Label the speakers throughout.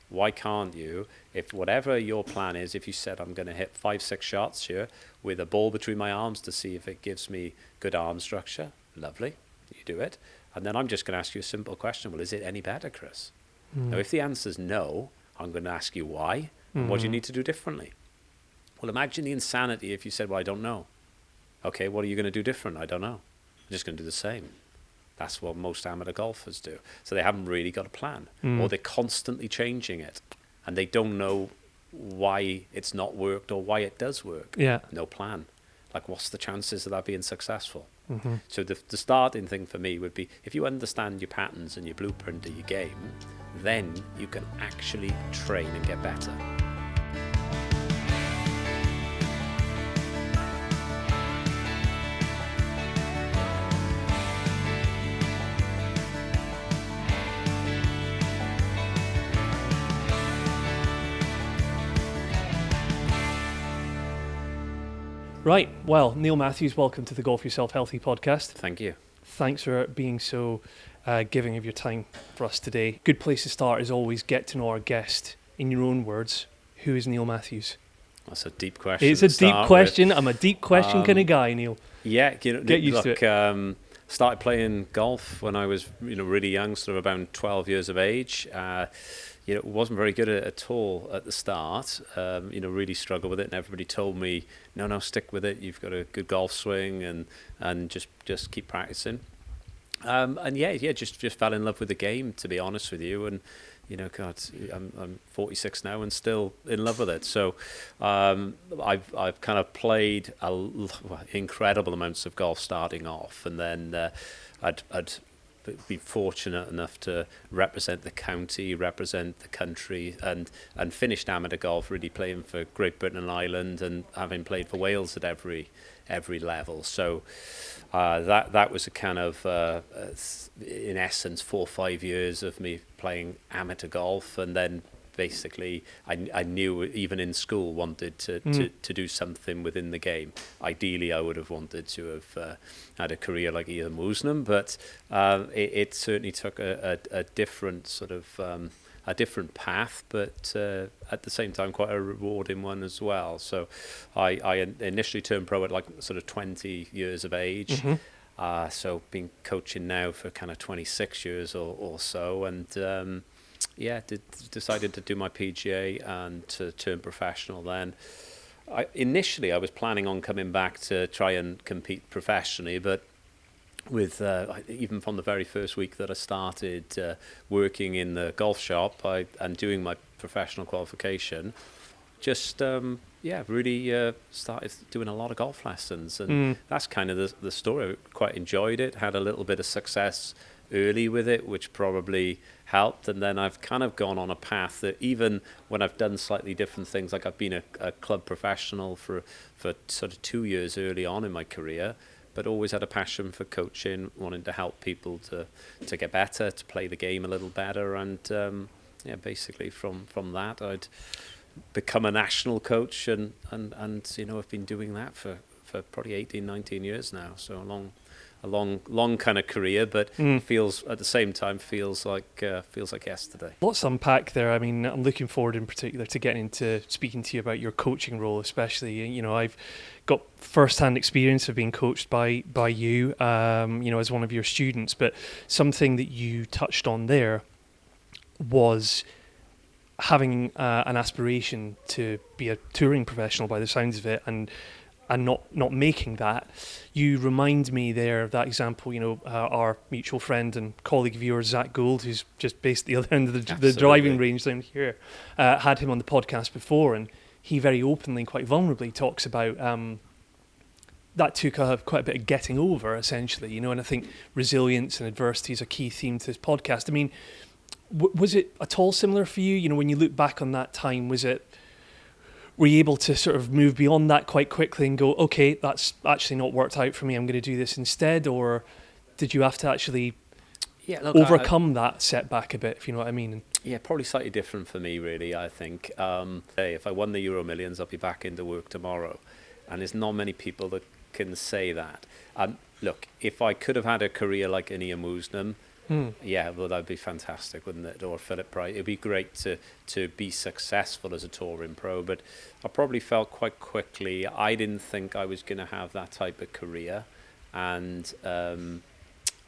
Speaker 1: Why can't you, if whatever your plan is, if you said I'm going to hit 5-6 shots here with a ball between my arms to see if it gives me good arm structure, lovely, you do it. And then I'm just going to ask you a simple question. Well, is it any better, Chris? Now, if the answer is no, I'm going to ask you why and what do you need to do differently? Well, imagine the insanity if you said, well, I don't know. Okay, what are you going to do different? I don't know. I'm just going to do the same. That's what most amateur golfers do. So they haven't really got a plan, or they're constantly changing it, and they don't know why it's not worked or why it does work.
Speaker 2: Yeah.
Speaker 1: No plan. Like, what's the chances of that being successful? So the starting thing for me would be, if you understand your patterns and your blueprint of your game, then you can actually train and get better.
Speaker 2: Right, well, Neil Mathews, welcome to the Golf Yourself Healthy podcast.
Speaker 1: Thank you.
Speaker 2: Thanks for being so giving of your time for us today. Good place to start is always get to know our guest in your own words. Who is Neil Mathews?
Speaker 1: That's a deep question.
Speaker 2: It's a deep question. I'm a deep question kind of guy, Neil.
Speaker 1: Yeah,
Speaker 2: Get used to it.
Speaker 1: Started playing golf when I was, really young, sort of about 12 years of age. Wasn't very good at all at the start. Really struggled with it, and everybody told me, no, stick with it. You've got a good golf swing, and just keep practicing. Just fell in love with the game, to be honest with you. And I'm 46 now and still in love with it. So I've kind of played incredible amounts of golf starting off, and then I'd been fortunate enough to represent the county, represent the country, and finished amateur golf really playing for Great Britain and Ireland, and having played for Wales at every level. So that was a kind of in essence 4 or 5 years of me playing amateur golf, and then basically I knew even in school wanted to do something within the game. Ideally I would have wanted to have had a career like Ian Woosnam, but it certainly took a different sort of a different path, but at the same time quite a rewarding one as well. So I initially turned pro at like sort of 20 years of age. So been coaching now for kind of 26 years or so, and decided to do my PGA and to turn professional then. Initially I was planning on coming back to try and compete professionally, but with even from the very first week that I started working in the golf shop and doing my professional qualification, just really started doing a lot of golf lessons, and that's kind of the story. I quite enjoyed it, had a little bit of success early with it, which probably helped, and then I've kind of gone on a path that even when I've done slightly different things, like I've been a club professional for sort of 2 years early on in my career, but always had a passion for coaching, wanting to help people to get better, to play the game a little better, and basically from that I'd become a national coach, and I've been doing that for probably 18-19 years now, so a long kind of career, but feels at the same time feels like yesterday.
Speaker 2: Lots to unpack there. I mean, I'm looking forward in particular to getting into speaking to you about your coaching role, especially. I've got first-hand experience of being coached by you, as one of your students. But something that you touched on there was having an aspiration to be a touring professional, by the sounds of it, and not making that. You remind me there of that example, our mutual friend and colleague of yours, Zach Gould, who's just based at the other end of the driving range down here, had him on the podcast before, and he very openly, quite vulnerably talks about that took quite a bit of getting over, essentially, and I think resilience and adversity is a key theme to this podcast. I mean, was it at all similar for you? When you look back on that time, were you able to sort of move beyond that quite quickly and go, okay, that's actually not worked out for me, I'm going to do this instead? Or did you have to actually overcome that setback a bit, if you know what I mean?
Speaker 1: Yeah, probably slightly different for me, really, I think. If I won the Euro Millions, I'll be back into work tomorrow. And there's not many people that can say that. Look, if I could have had a career like an Ian Woosnam, Yeah, well, that'd be fantastic, wouldn't it? Or Philip Price. It'd be great to be successful as a touring pro, but I probably felt quite quickly I didn't think I was going to have that type of career, and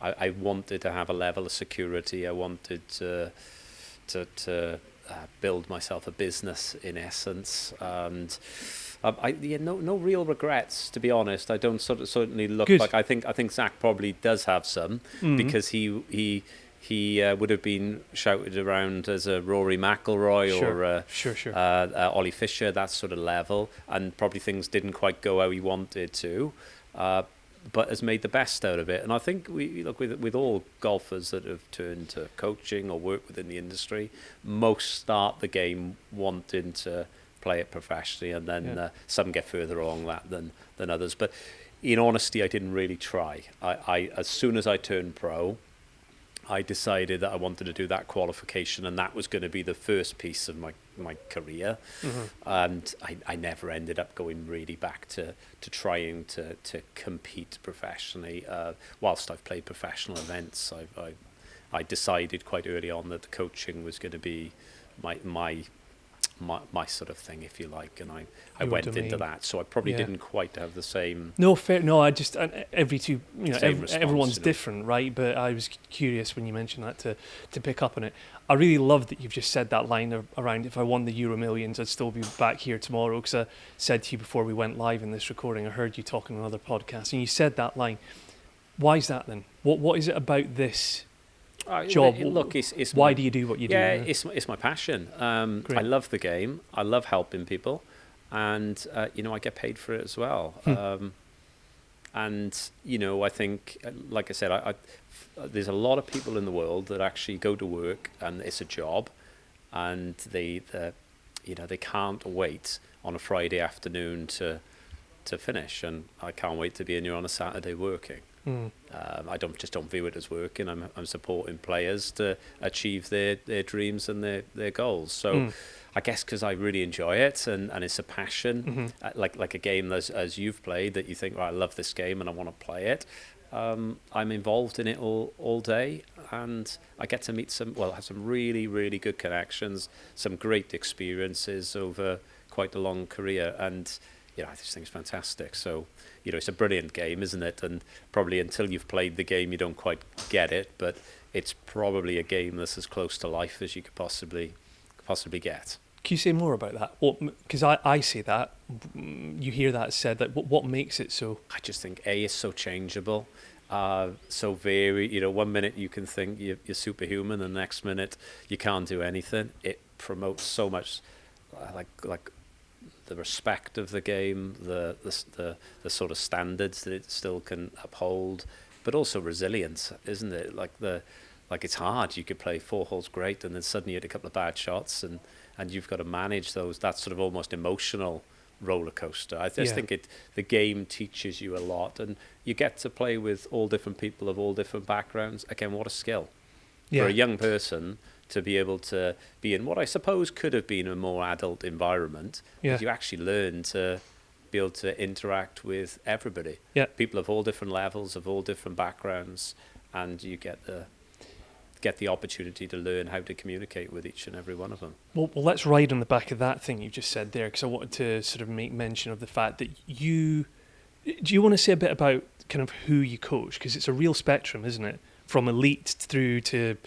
Speaker 1: I wanted to have a level of security. I wanted to build myself a business in essence, and no real regrets, to be honest. I don't certainly look
Speaker 2: Good.
Speaker 1: like I think Zach probably does have some, because he would have been shouted around as a Rory McIlroy or
Speaker 2: Sure.
Speaker 1: Ollie Fisher, that sort of level, and probably things didn't quite go how he wanted to. But has made the best out of it. And I think we look with all golfers that have turned to coaching or work within the industry, most start the game wanting to play it professionally, and then some get further along that than others. But in honesty, I didn't really try. I as soon as I turned pro, I decided that I wanted to do that qualification, and that was going to be the first piece of my career. And I never ended up going really back to trying to compete professionally. Whilst I've played professional events, I decided quite early on that the coaching was going to be my sort of thing, if you like, and I went into that. So I probably didn't quite have the same.
Speaker 2: No, fair. No, I just every two,
Speaker 1: response,
Speaker 2: everyone's different, right? But I was curious when you mentioned that to pick up on it. I really love that you've just said that line around, if I won the Euro Millions, I'd still be back here tomorrow. Because I said to you before we went live in this recording, I heard you talking on another podcast, and you said that line. Why is that then? What is it about this job?
Speaker 1: Look,
Speaker 2: why do you do what you do?
Speaker 1: Yeah, it's my passion. I love the game. I love helping people, and I get paid for it as well. And I think, like I said, there's a lot of people in the world that actually go to work and it's a job, and they can't wait on a Friday afternoon to finish, and I can't wait to be in here on a Saturday working. I don't view it as working. I'm supporting players to achieve their dreams and their goals. So I guess because I really enjoy it, and it's a passion, like a game as you've played, that you think, I love this game and I want to play it. I'm involved in it all day, and I get to meet have some really, really good connections, some great experiences over quite a long career, and I just think it's fantastic. So, it's a brilliant game, isn't it? And probably until you've played the game, you don't quite get it, but it's probably a game that's as close to life as you could possibly get.
Speaker 2: Can you say more about that? Because I say that, you hear that said, like, what makes it so?
Speaker 1: I just think it's so changeable, so varied. 1 minute you can think you're superhuman, and the next minute you can't do anything. It promotes so much, like the respect of the game, the sort of standards that it still can uphold, but also resilience, isn't it? Like it's hard. You could play 4 holes great, and then suddenly you hit a couple of bad shots, and you've got to manage those. That sort of almost emotional roller coaster. I just think the game teaches you a lot, and you get to play with all different people of all different backgrounds. Again, what a skill for a young person to be able to be in what I suppose could have been a more adult environment. But you actually learn to be able to interact with everybody. People of all different levels, of all different backgrounds, and you get the opportunity to learn how to communicate with each and every one of them.
Speaker 2: Well, let's ride on the back of that thing you just said there, because I wanted to sort of make mention of the fact that do you want to say a bit about kind of who you coach? Because it's a real spectrum, isn't it? From elite through to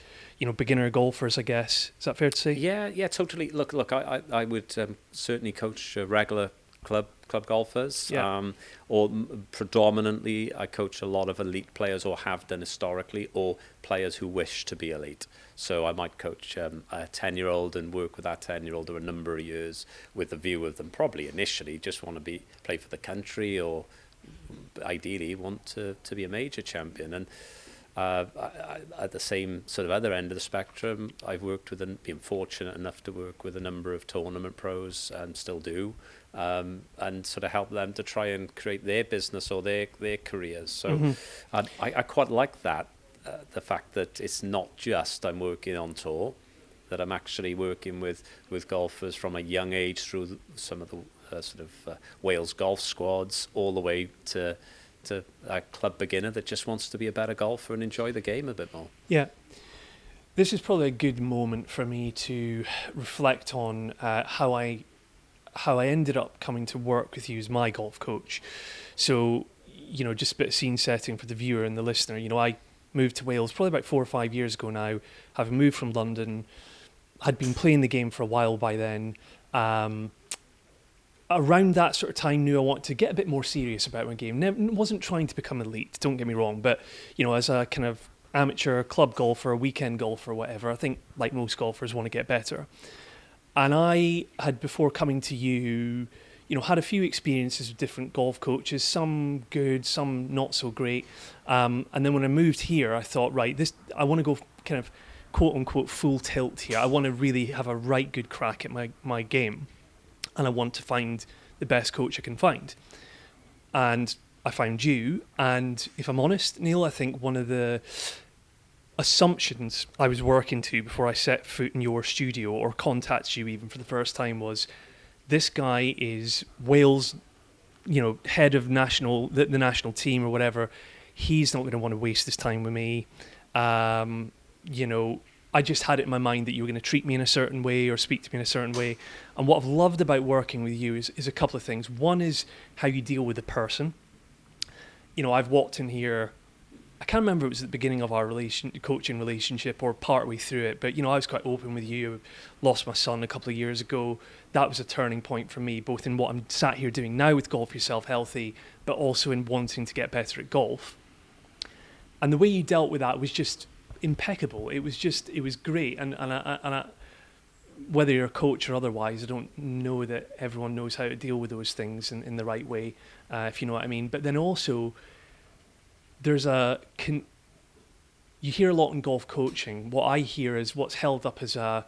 Speaker 2: beginner golfers, I guess. Is that fair to say?
Speaker 1: Yeah, totally. Look, I would certainly coach regular club golfers, or predominantly I coach a lot of elite players, or have done historically, or players who wish to be elite. So I might coach a 10-year-old and work with that 10-year-old over a number of years, with the view of them probably initially just want to play for the country, or ideally want to be a major champion. And at the same sort of other end of the spectrum, I've worked with and been fortunate enough to work with a number of tournament pros, and still do, and sort of help them to try and create their business or their careers. So I quite like that, the fact that it's not just I'm working on tour, that I'm actually working with golfers from a young age through some of the Wales golf squads, all the way to to a club beginner that just wants to be a better golfer and enjoy the game a bit more.
Speaker 2: Yeah. This is probably a good moment for me to reflect on how I ended up coming to work with you as my golf coach. So, just a bit of scene setting for the viewer and the listener. I moved to Wales probably about 4 or 5 years ago now, having moved from London. Had been playing the game for a while by then. Around that sort of time, knew I wanted to get a bit more serious about my game. Wasn't trying to become elite, don't get me wrong, but as a kind of amateur club golfer, weekend golfer, whatever, I think like most golfers want to get better. And I had, before coming to you, had a few experiences with different golf coaches, some good, some not so great. And then when I moved here, I thought, right, I want to go kind of quote unquote full tilt here. I want to really have a right good crack at my game. And I want to find the best coach I can find. And I found you. And if I'm honest, Neil, I think one of the assumptions I was working to before I set foot in your studio or contacted you even for the first time was, this guy is Wales, head of the national team or whatever. He's not going to want to waste his time with me. I just had it in my mind that you were going to treat me in a certain way or speak to me in a certain way. And what I've loved about working with you is a couple of things. One is how you deal with the person. I've walked in here, I can't remember if it was at the beginning of our coaching relationship or partway through it, but I was quite open with you. Lost my son a couple of years ago. That was a turning point for me, both in what I'm sat here doing now with Golf Yourself Healthy, but also in wanting to get better at golf. And the way you dealt with that was just impeccable. It was great. And I, whether you're a coach or otherwise, I don't know that everyone knows how to deal with those things in the right way, if you know what I mean. But then also, there's you hear a lot in golf coaching. What I hear is what's held up as a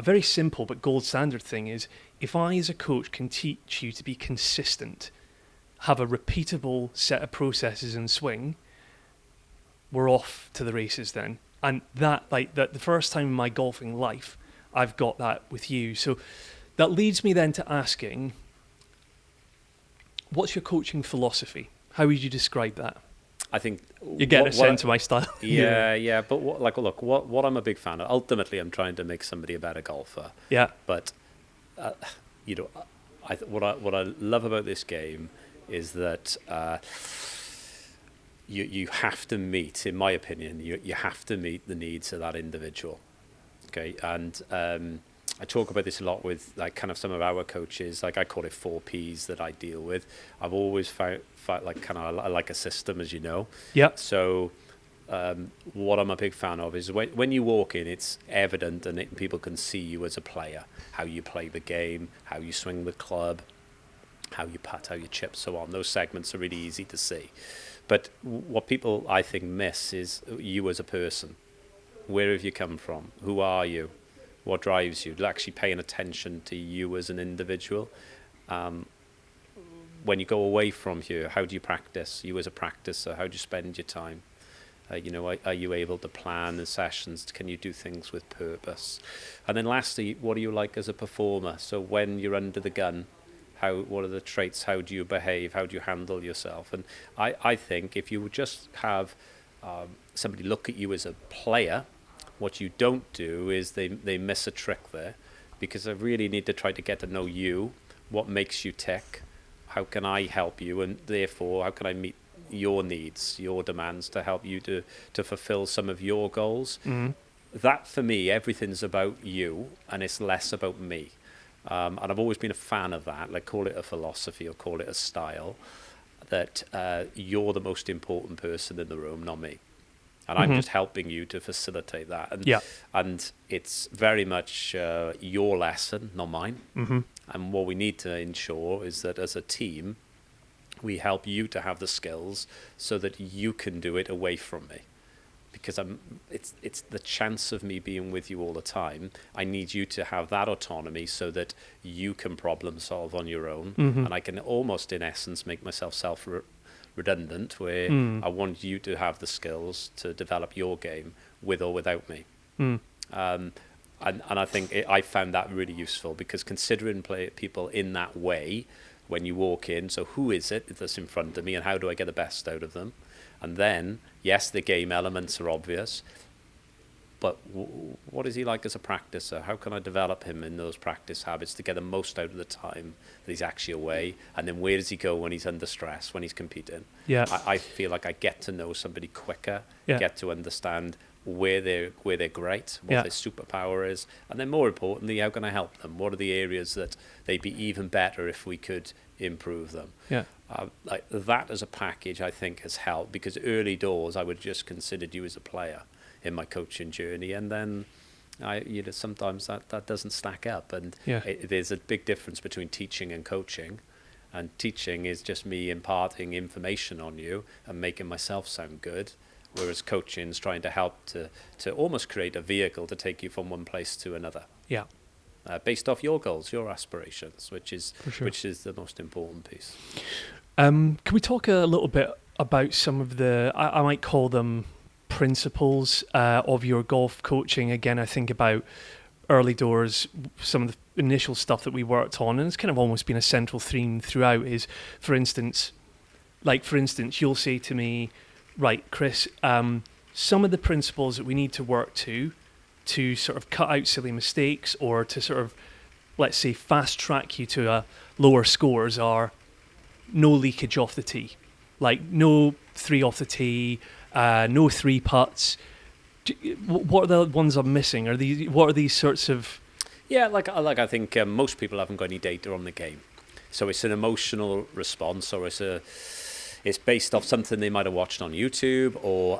Speaker 2: very simple but gold standard thing is, if I as a coach can teach you to be consistent, have a repeatable set of processes and swing, we're off to the races then. And that, the first time in my golfing life, I've got that with you. So that leads me then to asking, what's your coaching philosophy? How would you describe that?
Speaker 1: I think
Speaker 2: you're getting a sense of my style.
Speaker 1: Yeah. But what I'm a big fan of. Ultimately, I'm trying to make somebody a better golfer.
Speaker 2: Yeah.
Speaker 1: But what I love about this game is that you have to meet, in my opinion, you have to meet the needs of that individual. Okay, and I talk about this a lot with kind of some of our coaches. I call it 4 Ps that I deal with. I've always found like a system, as you know.
Speaker 2: Yeah.
Speaker 1: So what I'm a big fan of is when you walk in, it's evident and people can see you as a player, how you play the game, how you swing the club, how you putt, how you chip, so on. Those segments are really easy to see. But what people, I think, miss is you as a person. Where have you come from? Who are you? What drives you? Actually paying attention to you as an individual. When you go away from here, how do you practice? You as a practicer, how do you spend your time? Are you able to plan the sessions? Can you do things with purpose? And then lastly, what are you like as a performer? So when you're under the gun, what are the traits? How do you behave? How do you handle yourself? And I think if you would just have somebody look at you as a player, what you don't do is they miss a trick there, because I really need to try to get to know you, what makes you tick, how can I help you, and therefore how can I meet your needs, your demands to help you to fulfill some of your goals. Mm-hmm. That for me, everything's about you and it's less about me. And I've always been a fan of that, call it a philosophy or call it a style, that you're the most important person in the room, not me. And I'm just helping you to facilitate that. And it's very much your lesson, not mine. Mm-hmm. And what we need to ensure is that as a team, we help you to have the skills so that you can do it away from me. Because it's the chance of me being with you all the time. I need you to have that autonomy so that you can problem solve on your own. Mm-hmm. And I can almost, in essence, make myself self-redundant, where I want you to have the skills to develop your game with or without me. And I think I found that really useful, because considering people in that way when you walk in. So who is it that's in front of me, and how do I get the best out of them? And then, yes, the game elements are obvious, but what is he like as a practicer? How can I develop him in those practice habits to get the most out of the time that he's actually away? And then where does he go when he's under stress, when he's competing?
Speaker 2: Yeah.
Speaker 1: I feel like I get to know somebody quicker,
Speaker 2: Yeah.
Speaker 1: get to understand where they're great, what
Speaker 2: Yeah.
Speaker 1: their superpower is, and then more importantly, how can I help them? What are the areas that they'd be even better if we could improve them?
Speaker 2: Yeah.
Speaker 1: Like that as a package, I think has helped, because early doors I would just considered you as a player in my coaching journey, and then sometimes that doesn't stack up, and there's a big difference between teaching and coaching. And teaching is just me imparting information on you and making myself sound good, whereas coaching is trying to help to almost create a vehicle to take you from one place to another.
Speaker 2: Yeah.
Speaker 1: Based off your goals, your aspirations, which is the most important piece.
Speaker 2: Can we talk a little bit about some of the, I might call them principles of your golf coaching? Again, I think about early doors, some of the initial stuff that we worked on, and it's kind of almost been a central theme throughout, is, for instance, you'll say to me, right, Chris, some of the principles that we need to work to sort of cut out silly mistakes, or to sort of, let's say, fast track you to lower scores, are no leakage off the tee. Like no 3 off the tee, no 3 putts. What are the ones I'm missing? What are these sorts of...
Speaker 1: Yeah, I think most people haven't got any data on the game. So it's an emotional response, or it's based off something they might have watched on YouTube, or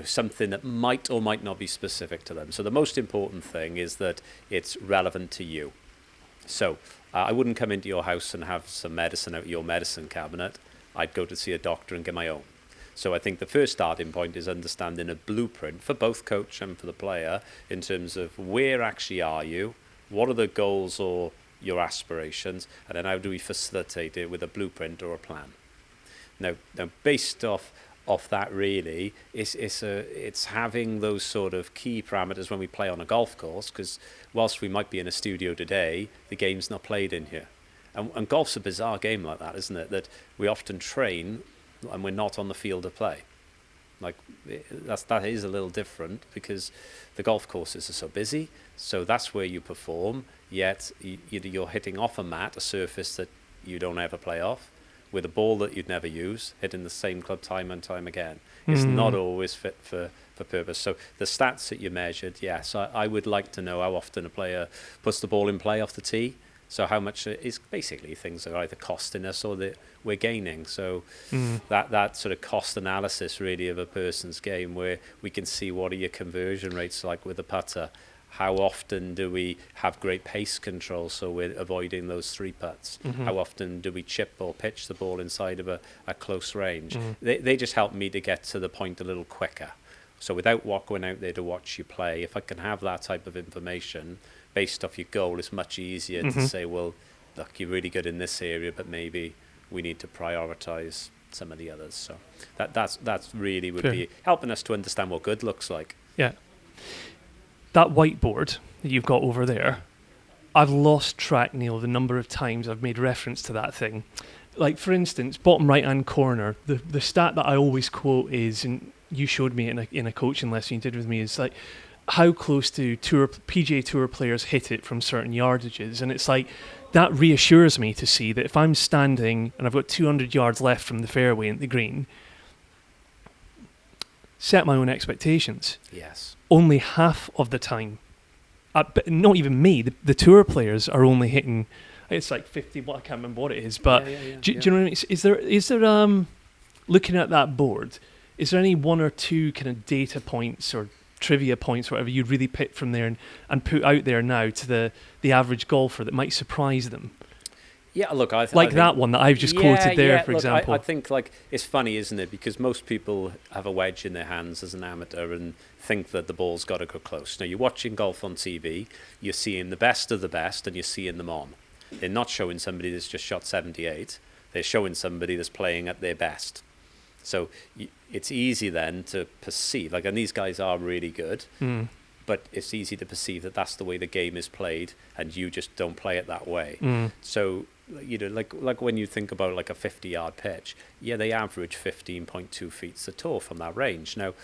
Speaker 1: something that might or might not be specific to them. So the most important thing is that it's relevant to you. So I wouldn't come into your house and have some medicine out of your medicine cabinet. I'd go to see a doctor and get my own. So I think the first starting point is understanding a blueprint for both coach and for the player in terms of where actually are you, what are the goals or your aspirations, and then how do we facilitate it with a blueprint or a plan. Now based off that, really, it's having those sort of key parameters when we play on a golf course, because whilst we might be in a studio today, the game's not played in here. And golf's a bizarre game like that, isn't it? That we often train and we're not on the field of play. Like that is a little different, because the golf courses are so busy, so that's where you perform, yet you're hitting off a mat, a surface that you don't ever play off, with a ball that you'd never use, hitting the same club time and time again. It's not always fit for purpose. So the stats that you measured, yes, I would like to know how often a player puts the ball in play off the tee. So how much is basically things that are either costing us or that we're gaining. So that sort of cost analysis, really, of a person's game, where we can see what are your conversion rates like with the putter. How often do we have great pace control, so we're avoiding those 3 putts? How often do we chip or pitch the ball inside of a close range? They just help me to get to the point a little quicker. So without going out there to watch you play, if I can have that type of information based off your goal, it's much easier to say, well, look, you're really good in this area, but maybe we need to prioritize some of the others. So that's really would be helping us to understand what good looks like.
Speaker 2: Yeah. That whiteboard that you've got over there, I've lost track, Neil, the number of times I've made reference to that thing. Like, for instance, bottom right-hand corner, the stat that I always quote is, and you showed me in a coaching lesson you did with me, is like how close do PGA Tour players hit it from certain yardages. And it's like, that reassures me to see that if I'm standing and I've got 200 yards left from the fairway and the green, set my own expectations.
Speaker 1: Yes. Only
Speaker 2: half of the time, but not even me, the tour players are only hitting, it's like 50, I can't remember what it is, but do you know what I mean? Is there looking at that board, is there any 1 or 2 kind of data points or trivia points, whatever, you'd really pick from there and put out there now to the average golfer that might surprise them?
Speaker 1: Yeah, look, I
Speaker 2: think that one that I've just quoted there, for example.
Speaker 1: I think, like, it's funny, isn't it? Because most people have a wedge in their hands as an amateur and think that the ball's got to go close. Now, you're watching golf on TV, you're seeing the best of the best, and you're seeing them on. They're not showing somebody that's just shot 78. They're showing somebody that's playing at their best. So it's easy then to perceive, like, and these guys are really good, but it's easy to perceive that that's the way the game is played, and you just don't play it that way. So, like when you think about like a 50-yard pitch, yeah, they average 15.2 feet to tour from that range. Now,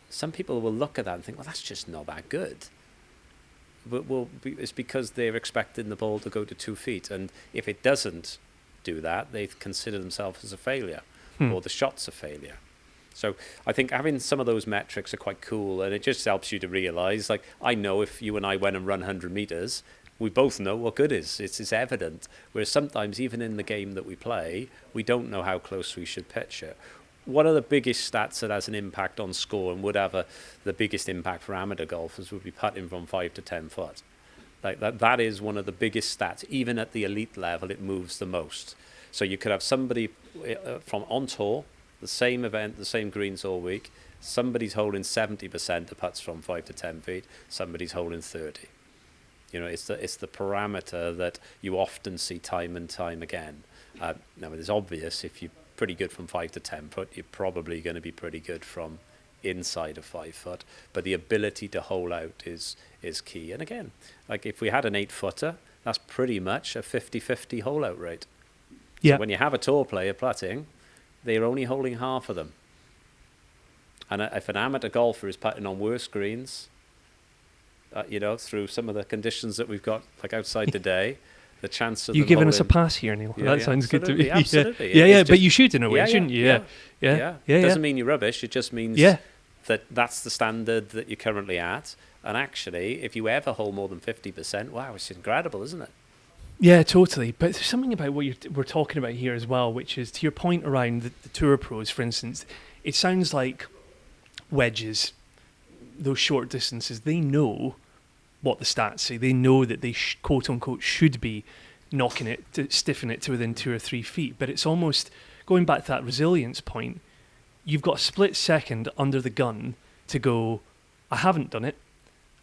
Speaker 1: some people will look at that and think, well, that's just not that good. But it's because they're expecting the ball to go to 2 feet, and if it doesn't do that, they consider themselves as a failure, or the shot's a failure. So I think having some of those metrics are quite cool, and it just helps you to realize, like, I know if you and I went and run 100 meters, we both know what good is. It's evident. Whereas sometimes, even in the game that we play, we don't know how close we should pitch it. One of the biggest stats that has an impact on score and would have the biggest impact for amateur golfers would be putting from 5 to 10 foot. Like that is one of the biggest stats. Even at the elite level, it moves the most. So you could have somebody from on tour, the same event, the same greens all week. Somebody's holding 70% of putts from 5 to 10 feet. Somebody's holding 30. It's the parameter that you often see time and time again. Now, it's obvious if you're pretty good from 5 to 10 foot, you're probably going to be pretty good from inside of 5 foot. But the ability to hold out is key. And again, like if we had an 8-footer, that's pretty much a 50-50 hole out rate.
Speaker 2: Yeah.
Speaker 1: So when you have a tour player putting, they're only holding half of them. And if an amateur golfer is putting on worse greens, through some of the conditions that we've got, like outside today, the chance of
Speaker 2: you're giving us a pass here, Neil.
Speaker 1: Yeah,
Speaker 2: that sounds good to me.
Speaker 1: Absolutely.
Speaker 2: Yeah. But you should in a way, shouldn't you? Yeah.
Speaker 1: It doesn't mean you're rubbish. It just means that that's the standard that you're currently at. And actually, if you ever hold more than 50%, wow, it's incredible, isn't it?
Speaker 2: Yeah, totally. But there's something about what we're talking about here as well, which is to your point around the tour pros, for instance. It sounds like wedges, those short distances, they know what the stats say. They know that they quote unquote should be knocking it, to stiffen it to within 2 or 3 feet. But it's almost going back to that resilience point. You've got a split second under the gun to go, I haven't done it.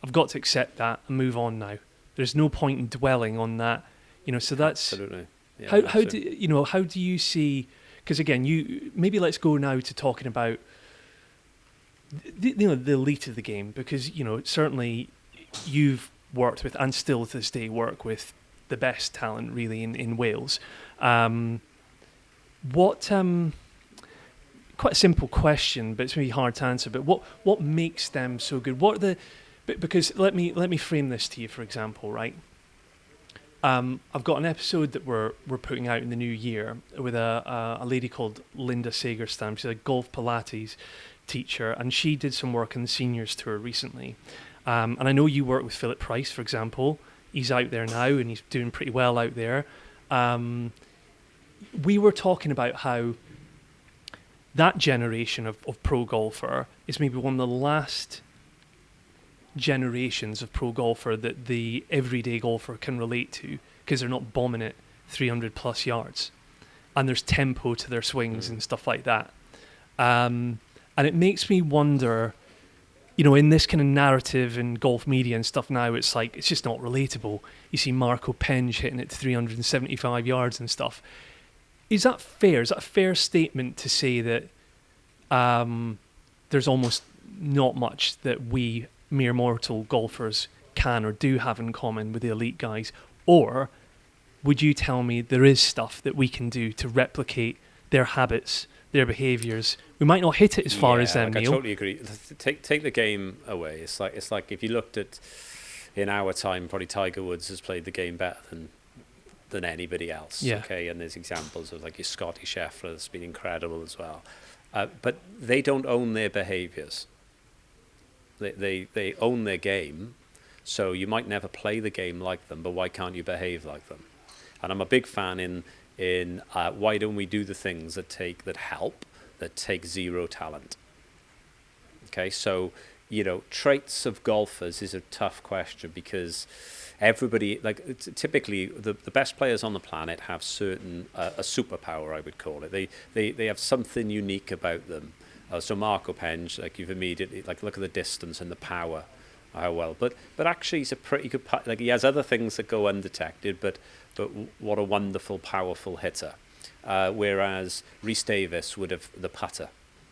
Speaker 2: I've got to accept that and move on now. There's no point in dwelling on that. So that's
Speaker 1: absolutely. Yeah,
Speaker 2: how do you see? Because again, maybe let's go now to talking about the elite of the game, because certainly you've worked with and still to this day work with the best talent really in Wales. Quite a simple question, but it's maybe hard to answer. But what makes them so good? Because let me frame this to you, for example, right? I've got an episode that we're putting out in the new year with a lady called Linda Sagerstam. She's a golf Pilates teacher, and she did some work on the seniors tour recently. And I know you work with Philip Price, for example. He's out there now, and he's doing pretty well out there. We were talking about how that generation of pro golfer is maybe one of the last generations of pro golfer that the everyday golfer can relate to, because they're not bombing it 300 plus yards, and there's tempo to their swings and stuff like that. And it makes me wonder, in this kind of narrative in golf media and stuff now, it's like, it's just not relatable. You see Marco Penge hitting it 375 yards and stuff. Is that fair? Is that a fair statement to say that there's almost not much that we mere mortal golfers can or do have in common with the elite guys? Or would you tell me there is stuff that we can do to replicate their habits, their behaviours? We might not hit it as far as them, Neil.
Speaker 1: I totally agree. Take the game away. It's like if you looked at, in our time, probably Tiger Woods has played the game better than anybody else.
Speaker 2: Yeah.
Speaker 1: Okay, and there's examples of like your Scotty Scheffler that's been incredible as well. But they don't own their behaviours. They own their game, so you might never play the game like them, but why can't you behave like them? And I'm a big fan in why don't we do the things that take zero talent? Okay, so traits of golfers is a tough question, because everybody, typically the best players on the planet have certain a superpower, I would call it. They have something unique about them. So Marco Penge, you've immediately look at the distance and the power, how well. But actually he's a pretty good he has other things that go undetected, but what a wonderful, powerful hitter. Whereas Rhys Davis would have the putter.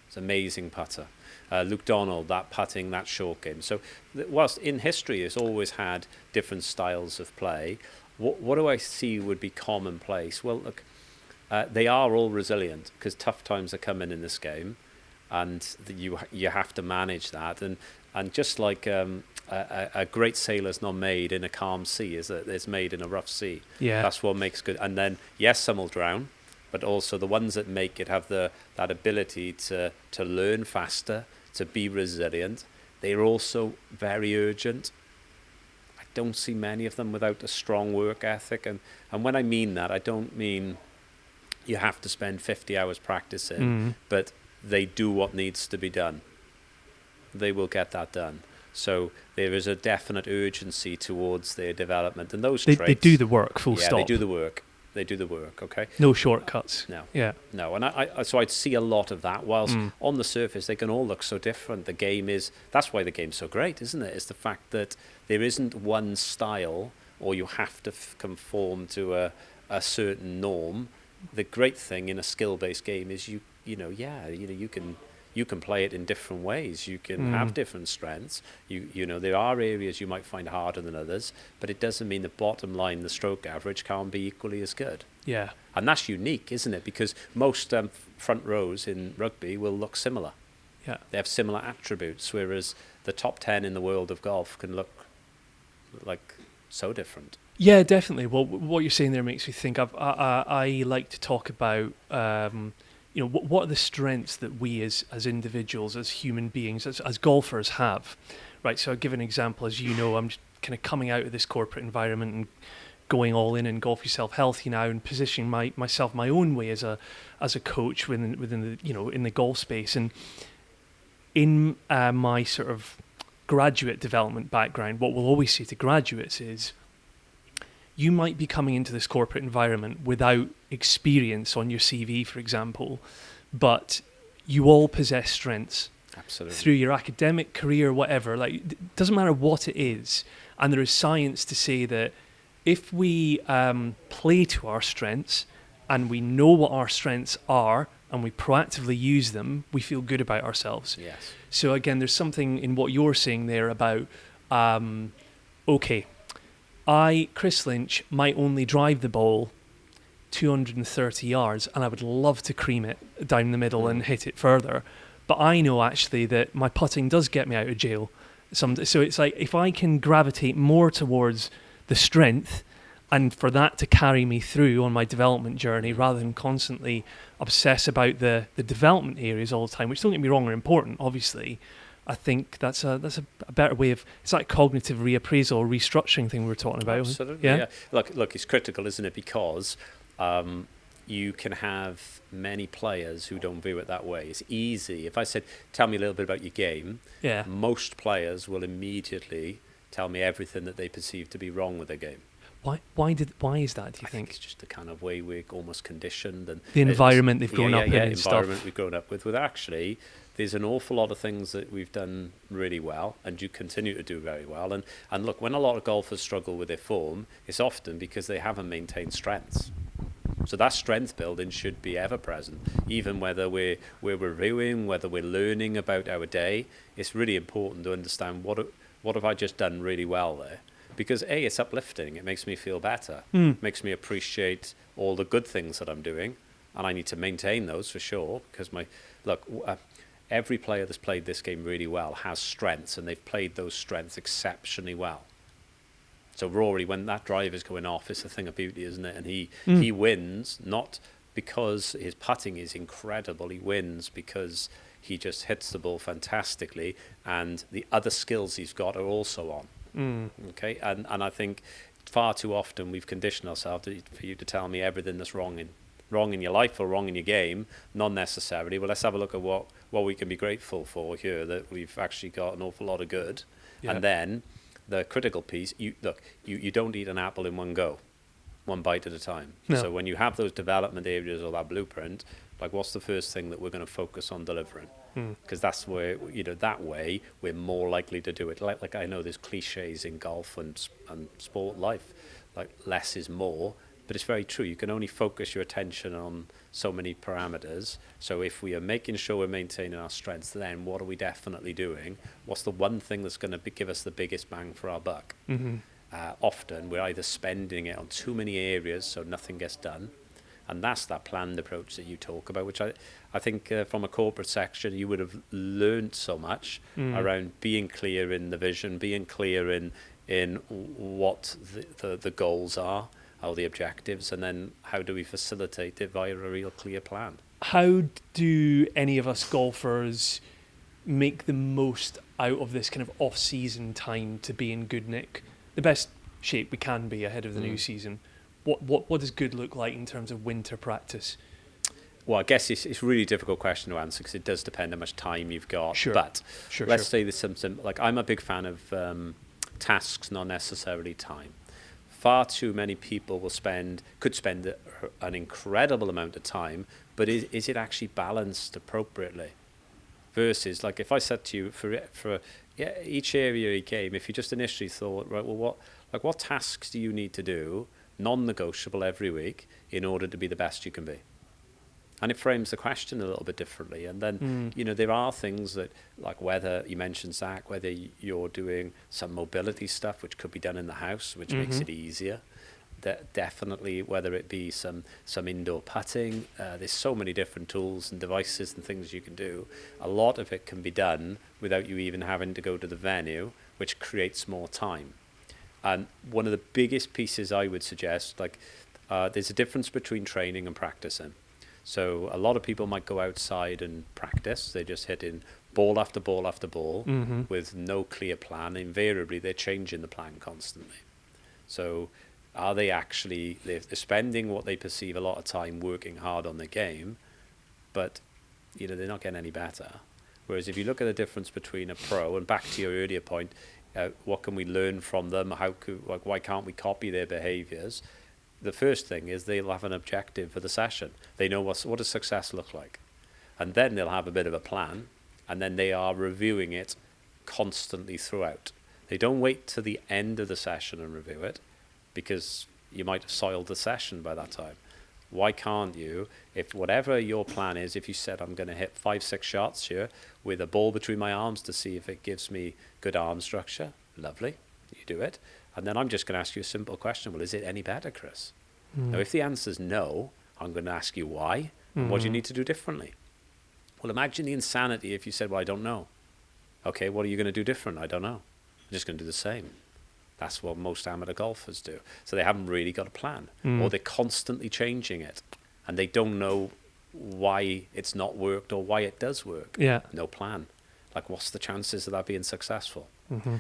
Speaker 1: It's an amazing putter. Luke Donald, that putting, that short game. So whilst in history it's always had different styles of play, what do I see would be commonplace? Well, look, they are all resilient because tough times are coming in this game, and you have to manage that. And just like a great sailor's not made in a calm sea, it's made in a rough sea.
Speaker 2: Yeah.
Speaker 1: That's what makes good. And then yes, some will drown, but also the ones that make it have that ability to learn faster, to be resilient. They're also very urgent. I don't see many of them without a strong work ethic. And when I mean that, I don't mean you have to spend 50 hours practicing, but they do what needs to be done. They will get that done. So there is a definite urgency towards their development. And those traits...
Speaker 2: They do the work, full stop.
Speaker 1: Yeah, they do the work, okay?
Speaker 2: No shortcuts.
Speaker 1: No.
Speaker 2: Yeah.
Speaker 1: No, and so I'd see a lot of that, whilst on the surface they can all look so different. The game is... That's why the game's so great, isn't it? It's the fact that there isn't one style, or you have to conform to a certain norm. The great thing in a skill-based game is you can play it in different ways. You can have different strengths. You know, there are areas you might find harder than others, but it doesn't mean the bottom line, the stroke average, can't be equally as good.
Speaker 2: Yeah.
Speaker 1: And that's unique, isn't it? Because most front rows in rugby will look similar.
Speaker 2: Yeah.
Speaker 1: They have similar attributes, whereas the top 10 in the world of golf can look like so different.
Speaker 2: Yeah, definitely. Well, what you're saying there makes me think. I like to talk about, what are the strengths that we as individuals, as human beings, as golfers have, right? So I'll give an example. As you know, I'm kind of coming out of this corporate environment and going all in Golf Yourself Healthy now, and positioning myself my own way as a coach within the in the golf space. And in my sort of graduate development background, what we'll always say to graduates is, you might be coming into this corporate environment without experience on your CV, for example, but you all possess strengths.
Speaker 1: Absolutely.
Speaker 2: Through your academic career, whatever. Like, it doesn't matter what it is. And there is science to say that if we play to our strengths and we know what our strengths are and we proactively use them, we feel good about ourselves.
Speaker 1: Yes.
Speaker 2: So again, there's something in what you're saying there about, Chris Lynch, might only drive the ball 230 yards, and I would love to cream it down the middle and hit it further. But I know actually that my putting does get me out of jail. So it's like, if I can gravitate more towards the strength, and for that to carry me through on my development journey, rather than constantly obsess about the development areas all the time, which, don't get me wrong, are important, obviously. I think that's a better way of... It's like cognitive reappraisal or restructuring thing we were talking about.
Speaker 1: Absolutely, yeah. Look, it's critical, isn't it? Because you can have many players who don't view it that way. It's easy. If I said, tell me a little bit about your game, most players will immediately tell me everything that they perceive to be wrong with their game.
Speaker 2: Why is that, do you think?
Speaker 1: It's just the kind of way we're almost conditioned. And
Speaker 2: the environment they've grown up in and stuff.
Speaker 1: The environment we've grown up with actually... There's an awful lot of things that we've done really well, and you continue to do very well. And look, when a lot of golfers struggle with their form, it's often because they haven't maintained strengths. So that strength building should be ever present, even whether we're reviewing, whether we're learning about our day. It's really important to understand what have I just done really well there. Because A, it's uplifting. It makes me feel better. It makes me appreciate all the good things that I'm doing, and I need to maintain those for sure. Because every player that's played this game really well has strengths, and they've played those strengths exceptionally well. So Rory, when that drive is going off, it's a thing of beauty, isn't it? And he wins, not because his putting is incredible. He wins because he just hits the ball fantastically, and the other skills he's got are also on. Okay, and I think far too often we've conditioned ourselves for you to tell me everything that's wrong in your life or wrong in your game, not necessarily. Well, let's have a look at what we can be grateful for here, that we've actually got an awful lot of good. Yeah. And then the critical piece, you don't eat an apple in one go, one bite at a time. No. So when you have those development areas or that blueprint, like, what's the first thing that we're going to focus on delivering? Because that's where, that way we're more likely to do it. Like I know there's cliches in golf and sport life, like less is more. But it's very true. You can only focus your attention on so many parameters. So if we are making sure we're maintaining our strengths, then what are we definitely doing? What's the one thing that's going to give us the biggest bang for our buck? Often we're either spending it on too many areas so nothing gets done. And that's that planned approach that you talk about, which I think from a corporate section, you would have learned so much around being clear in the vision, being clear in what the goals are, or the objectives, and then how do we facilitate it via a real clear plan.
Speaker 2: How do any of us golfers make the most out of this kind of off-season time to be in good nick, the best shape we can be ahead of the new season? What does good look like in terms of winter practice?
Speaker 1: Well, I guess it's a really difficult question to answer because it does depend how much time you've got.
Speaker 2: Sure.
Speaker 1: But let's say there's some like I'm a big fan of tasks, not necessarily time. Far too many people could spend an incredible amount of time, but is it actually balanced appropriately? Versus, like if I said to you for each area you game, if you just initially thought, right, well, what tasks do you need to do, non-negotiable every week, in order to be the best you can be? And it frames the question a little bit differently. And then, there are things that, like whether, you mentioned, Zach, whether you're doing some mobility stuff, which could be done in the house, which makes it easier. Definitely, whether it be some indoor putting, there's so many different tools and devices and things you can do. A lot of it can be done without you even having to go to the venue, which creates more time. And one of the biggest pieces I would suggest, there's a difference between training and practicing. So a lot of people might go outside and practice. They're just hitting ball after ball after ball with no clear plan. Invariably, they're changing the plan constantly. So are they actually, they're spending what they perceive a lot of time working hard on the game, but they're not getting any better. Whereas if you look at the difference between a pro, and back to your earlier point, what can we learn from them? Why can't we copy their behaviors? The first thing is they'll have an objective for the session. They know what does success look like. And then they'll have a bit of a plan, and then they are reviewing it constantly throughout. They don't wait to the end of the session and review it, because you might have soiled the session by that time. Why can't you, if whatever your plan is, if you said I'm going to hit 5-6 shots here with a ball between my arms to see if it gives me good arm structure, lovely, you do it. And then I'm just going to ask you a simple question. Well, is it any better, Chris? Now, if the answer is no, I'm going to ask you why and what do you need to do differently. Well, imagine the insanity if you said, well, I don't know. Okay, what are you going to do different? I don't know. I'm just going to do the same. That's what most amateur golfers do. So they haven't really got a plan, or they're constantly changing it, and they don't know why it's not worked or why it does work.
Speaker 2: Yeah.
Speaker 1: No plan. Like, what's the chances of that being successful?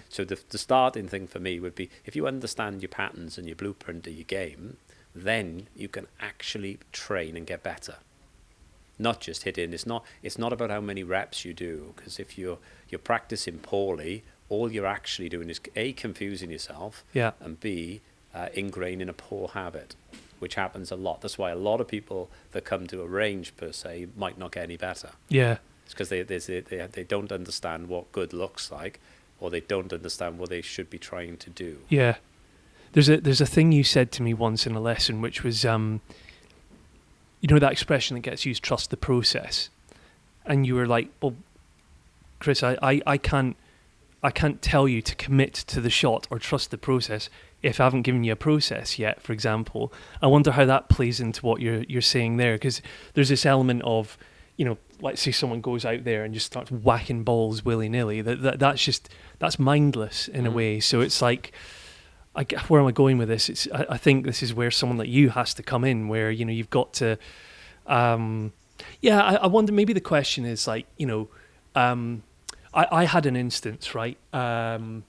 Speaker 1: So the starting thing for me would be, if you understand your patterns and your blueprint of your game, then you can actually train and get better. Not just hit in. It's not about how many reps you do, because if you're practicing poorly, all you're actually doing is A, confusing yourself, and B, ingraining a poor habit, which happens a lot. That's why a lot of people that come to a range per se might not get any better.
Speaker 2: Yeah.
Speaker 1: It's because they don't understand what good looks like, or they don't understand what they should be trying to do.
Speaker 2: Yeah. There's a thing you said to me once in a lesson, which was, that expression that gets used, trust the process. And you were like, well, Chris, I can't tell you to commit to the shot or trust the process if I haven't given you a process yet, for example. I wonder how that plays into what you're saying there, because there's this element of, let's say someone goes out there and just starts whacking balls willy-nilly. That's mindless in a way. So it's like, where am I going with this? I think this is where someone like you has to come in, where you've got to. I wonder. Maybe the question is like, I had an instance, right? One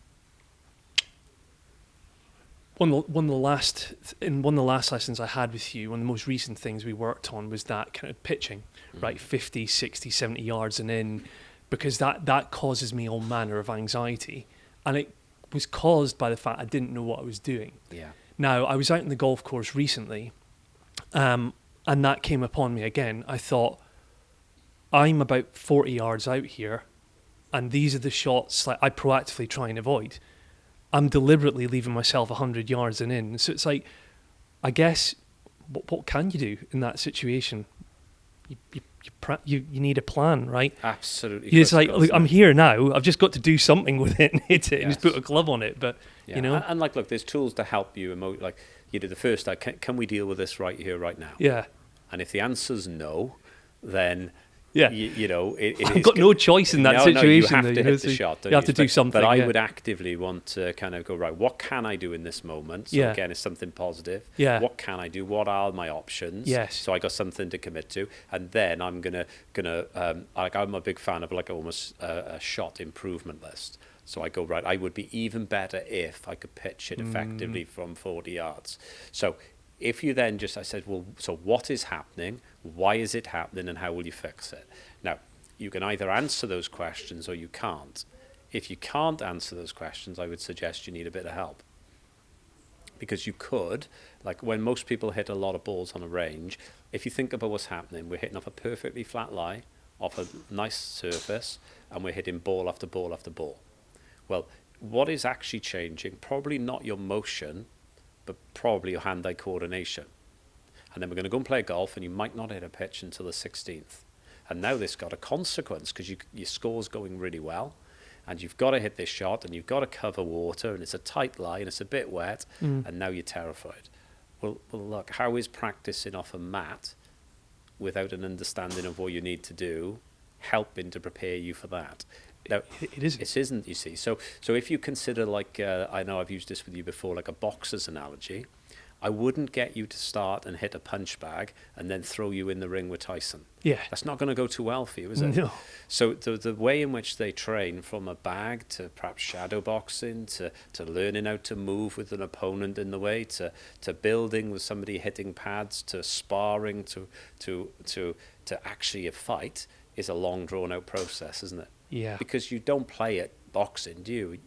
Speaker 2: of the last lessons I had with you, one of the most recent things we worked on was that kind of pitching, right? 50, 60, 70 yards and in, because that causes me all manner of anxiety. And it was caused by the fact I didn't know what I was doing.
Speaker 1: Yeah.
Speaker 2: Now, I was out in the golf course recently, and that came upon me again. I thought, I'm about 40 yards out here, and these are the shots like I proactively try and avoid. I'm deliberately leaving myself 100 yards and in. So it's like, I guess what can you do in that situation? You need a plan, right?
Speaker 1: Absolutely.
Speaker 2: It's like, look, I'm here now. I've just got to do something with it and hit it and just put a glove on it. But you know,
Speaker 1: and like, look, there's tools to help you. Like you did the first. Can we deal with this right here, right now?
Speaker 2: Yeah.
Speaker 1: And if the answer's no, then
Speaker 2: yeah,
Speaker 1: you know,
Speaker 2: I've got no choice in that situation.
Speaker 1: No, you have to hit the shot.
Speaker 2: You have to do something.
Speaker 1: But I would actively want to kind of go, right, what can I do in this moment? So again, it's something positive.
Speaker 2: Yeah.
Speaker 1: What can I do? What are my options?
Speaker 2: Yes.
Speaker 1: So I got something to commit to, and then I'm gonna like, I'm a big fan of like almost a shot improvement list. So I go, right, I would be even better if I could pitch it effectively from 40 yards. So if you then I said, well, so what is happening? Why is it happening? And how will you fix it? Now, you can either answer those questions or you can't. If you can't answer those questions, I would suggest you need a bit of help. Because you could, like when most people hit a lot of balls on a range, if you think about what's happening, we're hitting off a perfectly flat lie, off a nice surface, and we're hitting ball after ball after ball. Well, what is actually changing? Probably not your motion, but probably your hand-eye coordination. And then we're going to go and play golf, and you might not hit a pitch until the 16th. And now this got a consequence because your score's going really well, and you've got to hit this shot, and you've got to cover water, and it's a tight lie, and it's a bit wet, and now you're terrified. Well, look, how is practicing off a mat without an understanding of what you need to do helping to prepare you for that? Now,
Speaker 2: it isn't.
Speaker 1: It isn't, you see. So if you consider, like, I know I've used this with you before, like a boxer's analogy, I wouldn't get you to start and hit a punch bag and then throw you in the ring with Tyson.
Speaker 2: Yeah.
Speaker 1: That's not going to go too well for you, is it?
Speaker 2: No.
Speaker 1: So the way in which they train, from a bag to perhaps shadow boxing to learning how to move with an opponent in the way to building with somebody hitting pads to sparring to actually a fight, is a long drawn out process, isn't it?
Speaker 2: Yeah.
Speaker 1: Because you don't play it boxing, do you?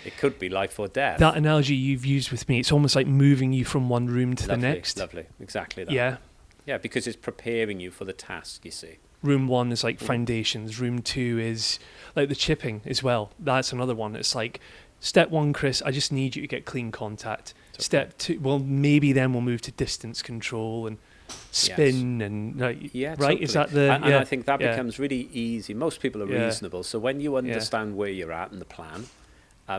Speaker 1: It could be life or death.
Speaker 2: That analogy you've used with me, it's almost like moving you from one room to the next.
Speaker 1: Lovely, exactly that.
Speaker 2: Yeah.
Speaker 1: Yeah, because it's preparing you for the task, you see.
Speaker 2: Room 1 is like foundations. Room 2 is like the chipping as well. That's another one. It's like, step 1, Chris, I just need you to get clean contact. Okay. Step 2, well, maybe then we'll move to distance control and spin and right.
Speaker 1: Totally.
Speaker 2: Is that the?
Speaker 1: And I think that becomes really easy. Most people are reasonable, so when you understand where you're at in the plan.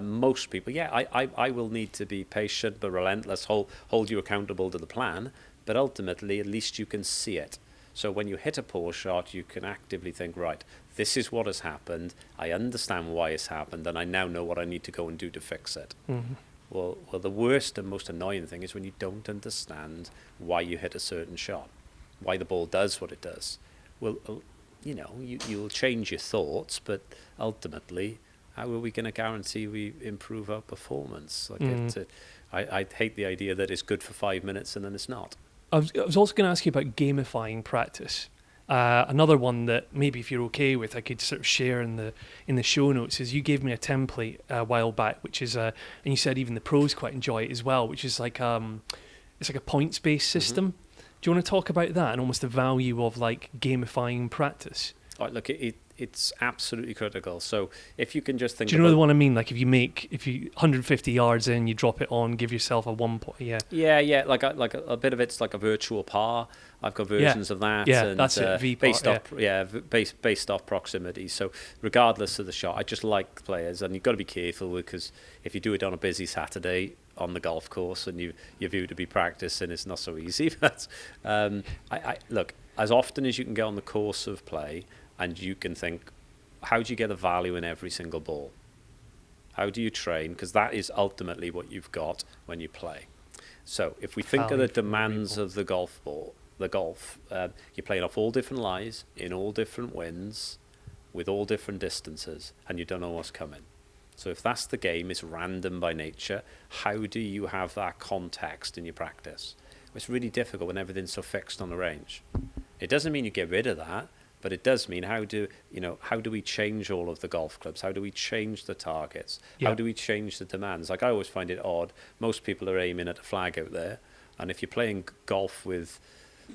Speaker 1: Most people, I will need to be patient but relentless, hold you accountable to the plan, but ultimately at least you can see it. So when you hit a poor shot, you can actively think, right, this is what has happened, I understand why it's happened, and I now know what I need to go and do to fix it. Mm-hmm. Well, the worst and most annoying thing is when you don't understand why you hit a certain shot, why the ball does what it does. Well, you know, you'll change your thoughts, but ultimately, how are we going to guarantee we improve our performance? Like I hate the idea that it's good for 5 minutes and then it's not.
Speaker 2: I was also going to ask you about gamifying practice. Another one that maybe if you're okay with, I could sort of share in the show notes, is you gave me a template a while back, which is and you said even the pros quite enjoy it as well, which is like it's like a points-based system. Mm-hmm. Do you want to talk about that and almost the value of like gamifying practice?
Speaker 1: Right, look, it's absolutely critical. So if you can just think,
Speaker 2: do you know the one I mean? Like if you 150 yards in, you drop it on, give yourself a 1 point.
Speaker 1: Yeah. Like a bit of it's like a virtual par. I've got versions of that.
Speaker 2: Yeah,
Speaker 1: and,
Speaker 2: that's it. V-par,
Speaker 1: based off proximity. So regardless of the shot, I just like players, and you've got to be careful because if you do it on a busy Saturday on the golf course and you're viewed to be practicing, it's not so easy. But I look, as often as you can get on the course of play. And you can think, how do you get the value in every single ball? How do you train? Because that is ultimately what you've got when you play. So if we think of the demands of the golf ball, you're playing off all different lies, in all different winds, with all different distances, and you don't know what's coming. So if that's the game, it's random by nature, how do you have that context in your practice? It's really difficult when everything's so fixed on the range. It doesn't mean you get rid of that, but it does mean how do we change all of the golf clubs? How do we change the targets? Yeah. How do we change the demands? Like I always find it odd. Most people are aiming at a flag out there, and if you're playing golf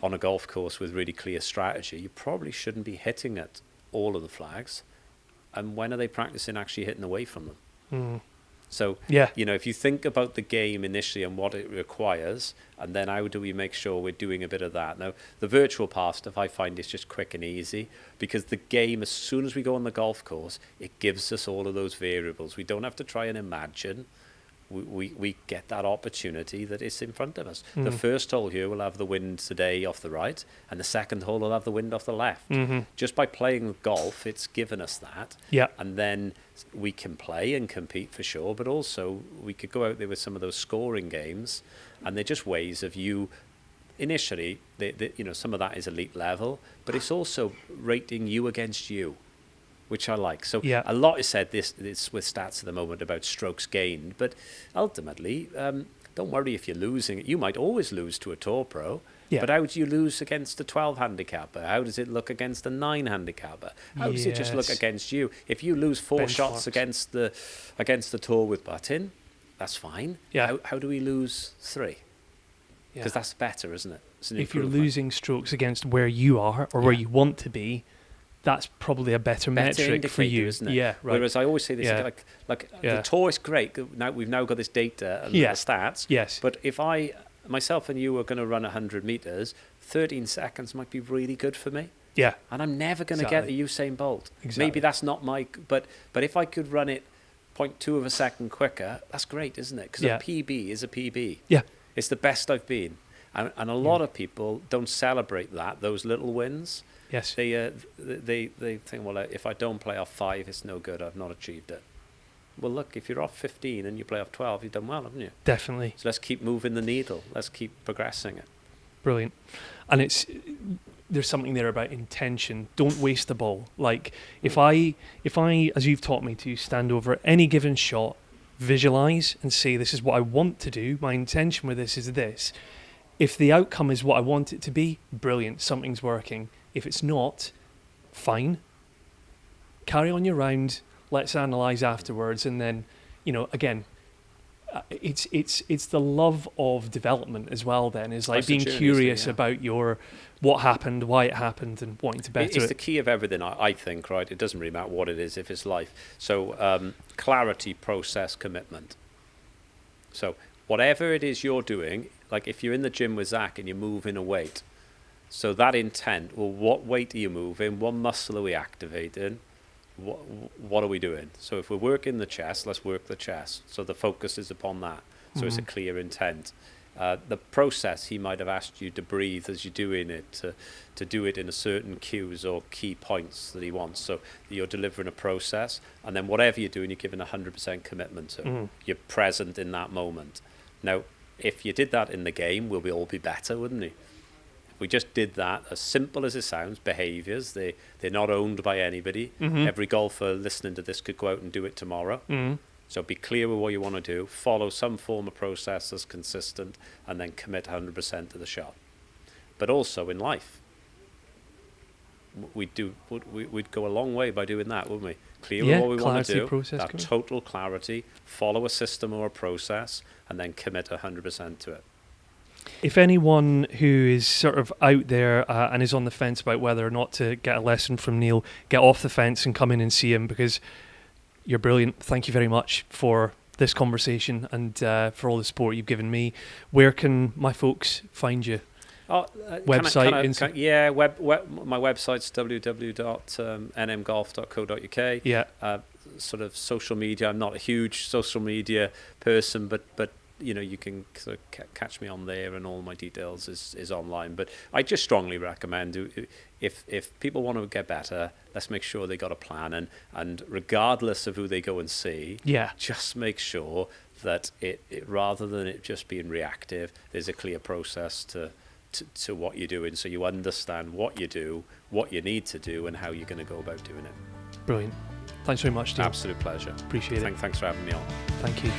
Speaker 1: on a golf course with really clear strategy, you probably shouldn't be hitting at all of the flags. And when are they practicing actually hitting away from them? So,
Speaker 2: Yeah.
Speaker 1: if you think about the game initially and what it requires, and then how do we make sure we're doing a bit of that? Now, the virtual path stuff, I find is just quick and easy, because the game, as soon as we go on the golf course, it gives us all of those variables. We don't have to try and imagine. We get that opportunity that is in front of us. The first hole here will have the wind today off the right, and the second hole will have the wind off the left. Just by playing golf, it's given us that.
Speaker 2: Yeah.
Speaker 1: And then we can play and compete for sure, but also we could go out there with some of those scoring games, and they're just ways of you. Initially, some of that is elite level, but it's also rating you against you, which I like. So
Speaker 2: Yeah.
Speaker 1: a lot is said this with stats at the moment about strokes gained, but ultimately, don't worry if you're losing. You might always lose to a tour pro,
Speaker 2: Yeah.
Speaker 1: but how do you lose against a 12 handicapper? How does it look against a 9 handicapper? How does it just look
Speaker 2: Yes.
Speaker 1: against you? If you lose 4 shots against the tour with putting, that's fine.
Speaker 2: Yeah.
Speaker 1: How do we lose 3? Because
Speaker 2: Yeah.
Speaker 1: that's better, isn't it? It's an
Speaker 2: If you're
Speaker 1: improvement.
Speaker 2: losing strokes against where you are or where you want to be, that's probably a better metric
Speaker 1: indicator,
Speaker 2: for you.
Speaker 1: isn't it?
Speaker 2: Yeah, right.
Speaker 1: Whereas I always say this,
Speaker 2: Yeah.
Speaker 1: like
Speaker 2: Yeah.
Speaker 1: the tour is great. Now we've got this data and
Speaker 2: Yeah.
Speaker 1: the stats.
Speaker 2: Yes.
Speaker 1: But if myself and you are going to run 100 meters, 13 seconds might be really good for me.
Speaker 2: Yeah.
Speaker 1: And I'm never going to
Speaker 2: Exactly.
Speaker 1: get the Usain Bolt.
Speaker 2: Exactly.
Speaker 1: Maybe that's not but if I could run it 0.2 of a second quicker, that's great, isn't it? Because
Speaker 2: Yeah.
Speaker 1: a PB is a PB.
Speaker 2: Yeah.
Speaker 1: It's the best I've been. And a lot of people don't celebrate those little wins.
Speaker 2: Yes.
Speaker 1: They think, well, if I don't play off 5, it's no good. I've not achieved it. Well, look, if you're off 15 and you play off 12, you've done well, haven't you?
Speaker 2: Definitely.
Speaker 1: So let's keep moving the needle. Let's keep progressing it.
Speaker 2: Brilliant. And there's something there about intention. Don't waste the ball. Like if I, as you've taught me to, stand over any given shot, visualize and say, this is what I want to do. My intention with this is this. If the outcome is what I want it to be, brilliant. Something's working. If it's not, fine. Carry on your round. Let's analyze afterwards. And then, again, it's the love of development as well. Then is like
Speaker 1: That's the
Speaker 2: being
Speaker 1: journey,
Speaker 2: curious
Speaker 1: isn't it?
Speaker 2: about what happened, why it happened, and wanting to better
Speaker 1: It's
Speaker 2: it.
Speaker 1: the key of everything, I think, right? It doesn't really matter what it is if it's life. So clarity, process, commitment. So whatever it is you're doing, like if you're in the gym with Zach and you're moving a weight, so that intent, well, what weight are you moving? What muscle are we activating? What are we doing? So if we're working the chest, let's work the chest. So the focus is upon that. So it's a clear intent. The process, he might have asked you to breathe as you're doing it, to do it in a certain cues or key points that he wants. So you're delivering a process, and then whatever you're doing, you're giving 100% commitment to. You're present in that moment. Now, if you did that in the game, we'll all be better, wouldn't we? If we just did that, as simple as it sounds, behaviours, they're not owned by anybody. Every golfer listening to this could go out and do it tomorrow. So be clear with what you want to do, follow some form of process that's consistent, and then commit 100% to the shot. But also in life, we'd go a long way by doing that, wouldn't we? Clear with what we want to do,
Speaker 2: process,
Speaker 1: that total clarity, follow a system or a process, and then commit 100% to it.
Speaker 2: If anyone who is sort of out there and is on the fence about whether or not to get a lesson from Neil, get off the fence and come in and see him, because you're brilliant. Thank you very much for this conversation and for all the support you've given me. Where can my folks find you? Website?
Speaker 1: My website's www.nmgolf.co.uk.
Speaker 2: Yeah.
Speaker 1: Sort of social media. I'm not a huge social media person, but you can sort of catch me on there, and all my details is online. But I just strongly recommend, if people want to get better, let's make sure they got a plan, and regardless of who they go and see, just make sure that it rather than it just being reactive, there's a clear process to what you're doing, so you understand what you do, what you need to do, and how you're going to go about doing it.
Speaker 2: Brilliant. Thanks very much, Neil.
Speaker 1: Absolute pleasure.
Speaker 2: Appreciate it.
Speaker 1: Thanks for having me on.
Speaker 2: Thank you.